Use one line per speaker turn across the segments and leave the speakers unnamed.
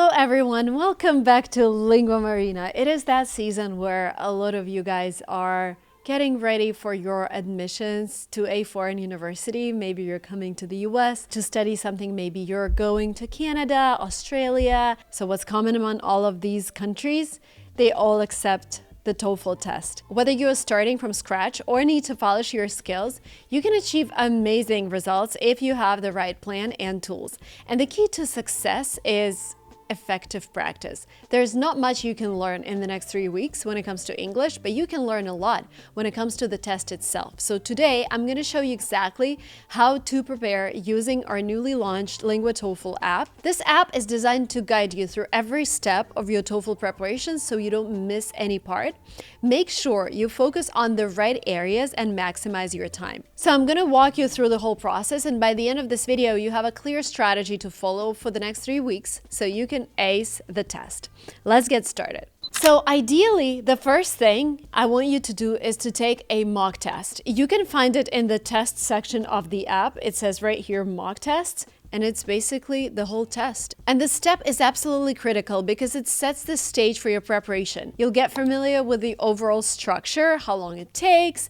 Hello everyone, welcome back to LinguaMarina. It is that season where a lot of you guys are getting ready for your admissions to a foreign university. Maybe you're coming to the US to study something, maybe you're going to Canada, Australia. So what's common among all of these countries? They all accept the TOEFL test. Whether you're starting from scratch or need to polish your skills, you can achieve amazing results if you have the right plan and tools. And the key to success is effective practice. There's not much you can learn in the next 3 weeks when it comes to English, but you can learn a lot when it comes to the test itself. So today I'm going to show you exactly how to prepare using our newly launched LinguaTOEFL app. This app is designed to guide you through every step of your TOEFL preparation so you don't miss any part. Make sure you focus on the right areas and maximize your time. So I'm going to walk you through the whole process, and by the end of this video you have a clear strategy to follow for the next 3 weeks so you can ace the test. Let's get started. So ideally, the first thing I want you to do is to take a mock test. You can find it in the test section of the app. It says right here, mock tests, and it's basically the whole test. And this step is absolutely critical because it sets the stage for your preparation. You'll get familiar with the overall structure, how long it takes,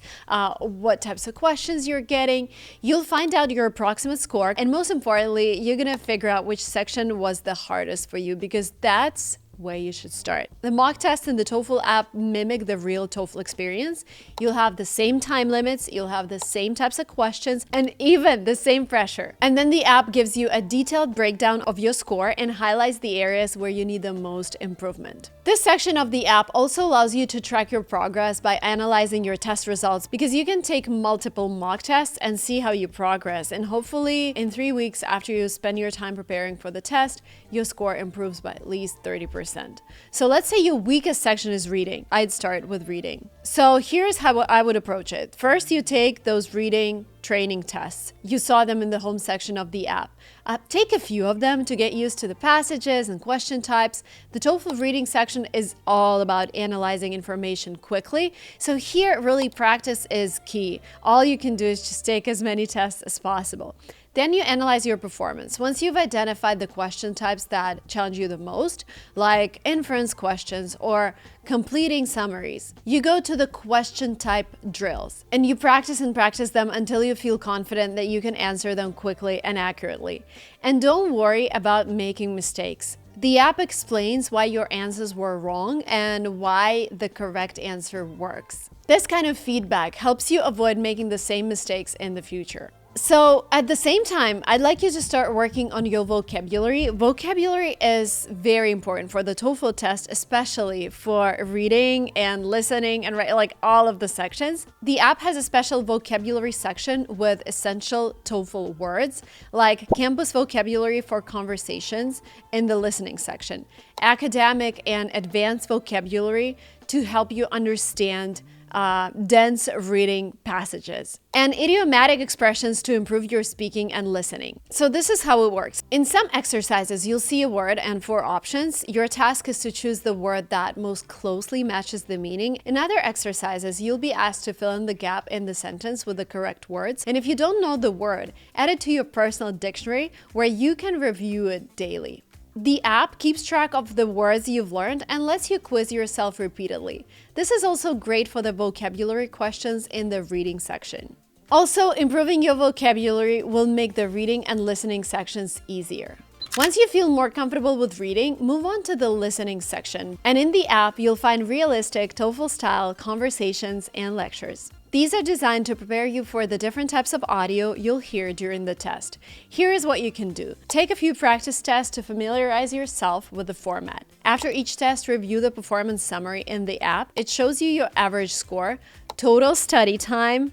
what types of questions you're getting. You'll find out your approximate score, and most importantly, you're gonna figure out which section was the hardest for you, because that's where you should start. The mock tests in the TOEFL app mimic the real TOEFL experience. You'll have the same time limits, you'll have the same types of questions, and even the same pressure. And then the app gives you a detailed breakdown of your score and highlights the areas where you need the most improvement. This section of the app also allows you to track your progress by analyzing your test results, because you can take multiple mock tests and see how you progress. And hopefully in 3 weeks after you spend your time preparing for the test, your score improves by at least 30%. So let's say your weakest section is reading. I'd start with reading. So here's how I would approach it. First, you take those reading training tests. You saw them in the home section of the app. Take a few of them to get used to the passages and question types. The TOEFL reading section is all about analyzing information quickly. So here, really, practice is key. All you can do is just take as many tests as possible. Then you analyze your performance. Once you've identified the question types that challenge you the most, like inference questions or completing summaries, you go to the question type drills and you practice and practice them until you feel confident that you can answer them quickly and accurately. And don't worry about making mistakes. The app explains why your answers were wrong and why the correct answer works. This kind of feedback helps you avoid making the same mistakes in the future. So at the same time, I'd like you to start working on your vocabulary. Vocabulary is very important for the TOEFL test, especially for reading and listening and like all of the sections. The app has a special vocabulary section with essential TOEFL words, like campus vocabulary for conversations in the listening section, academic and advanced vocabulary to help you understand dense reading passages, and idiomatic expressions to improve your speaking and listening. So this is how it works. In some exercises, you'll see a word and 4 options. Your task is to choose the word that most closely matches the meaning. In other exercises, you'll be asked to fill in the gap in the sentence with the correct words. And if you don't know the word, add it to your personal dictionary where you can review it daily. The app keeps track of the words you've learned and lets you quiz yourself repeatedly. This is also great for the vocabulary questions in the reading section. Also, improving your vocabulary will make the reading and listening sections easier. Once you feel more comfortable with reading, move on to the listening section. And in the app, you'll find realistic TOEFL-style conversations and lectures. These are designed to prepare you for the different types of audio you'll hear during the test. Here is what you can do. Take a few practice tests to familiarize yourself with the format. After each test, review the performance summary in the app. It shows you your average score, total study time,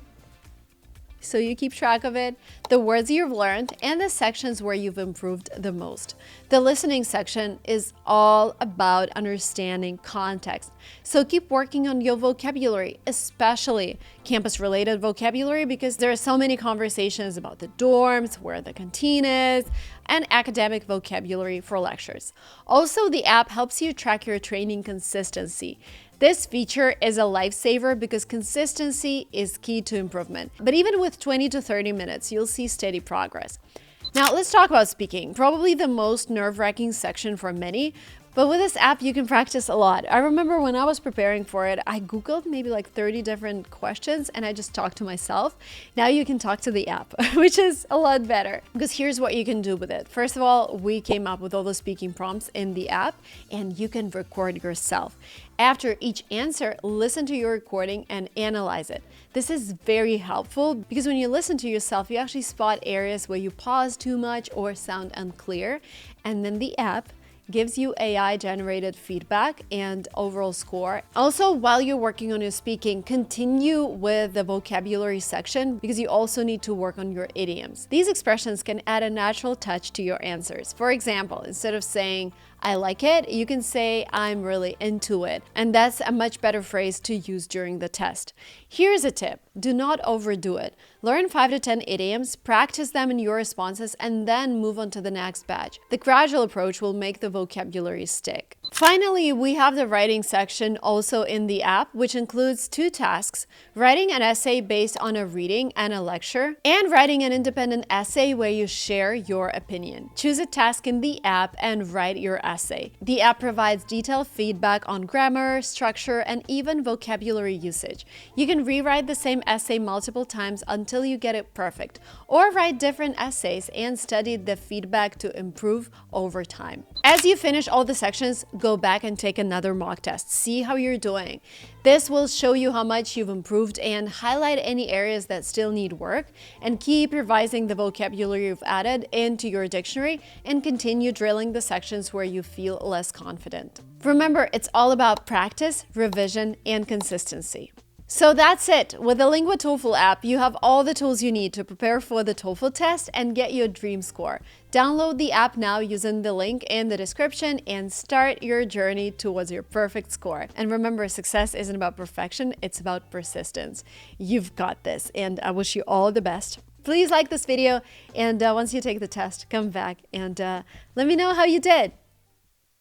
so you keep track of it, the words you've learned, and the sections where you've improved the most. The listening section is all about understanding context. So keep working on your vocabulary, especially campus-related vocabulary, because there are so many conversations about the dorms, where the canteen is, and academic vocabulary for lectures. Also, the app helps you track your training consistency. This feature is a lifesaver because consistency is key to improvement. But even with 20 to 30 minutes, you'll see steady progress. Now let's talk about speaking, probably the most nerve-wracking section for many. But with this app, you can practice a lot. I remember when I was preparing for it, I Googled maybe like 30 different questions and I just talked to myself. Now you can talk to the app, which is a lot better because here's what you can do with it. First of all, we came up with all the speaking prompts in the app and you can record yourself. After each answer, listen to your recording and analyze it. This is very helpful because when you listen to yourself, you actually spot areas where you pause too much or sound unclear. And then the app gives you AI-generated feedback and overall score. Also, while you're working on your speaking, continue with the vocabulary section because you also need to work on your idioms. These expressions can add a natural touch to your answers. For example, instead of saying, I like it, you can say, I'm really into it. And that's a much better phrase to use during the test. Here's a tip. Do not overdo it. Learn 5 to 10 idioms, practice them in your responses, and then move on to the next batch. The gradual approach will make the vocabulary stick. Finally, we have the writing section also in the app, which includes 2 tasks: writing an essay based on a reading and a lecture, and writing an independent essay where you share your opinion. Choose a task in the app and write your essay. The app provides detailed feedback on grammar, structure, and even vocabulary usage. You can rewrite the same essay multiple times until you get it perfect, or write different essays and study the feedback to improve over time. As you finish all the sections, go back and take another mock test. See how you're doing. This will show you how much you've improved and highlight any areas that still need work, and keep revising the vocabulary you've added into your dictionary and continue drilling the sections where you feel less confident. Remember, it's all about practice, revision, and consistency. So that's it. With the LinguaTOEFL app, you have all the tools you need to prepare for the TOEFL test and get your dream score. Download the app now using the link in the description and start your journey towards your perfect score. And remember, success isn't about perfection, it's about persistence. You've got this, and I wish you all the best. Please like this video, and once you take the test, come back and let me know how you did.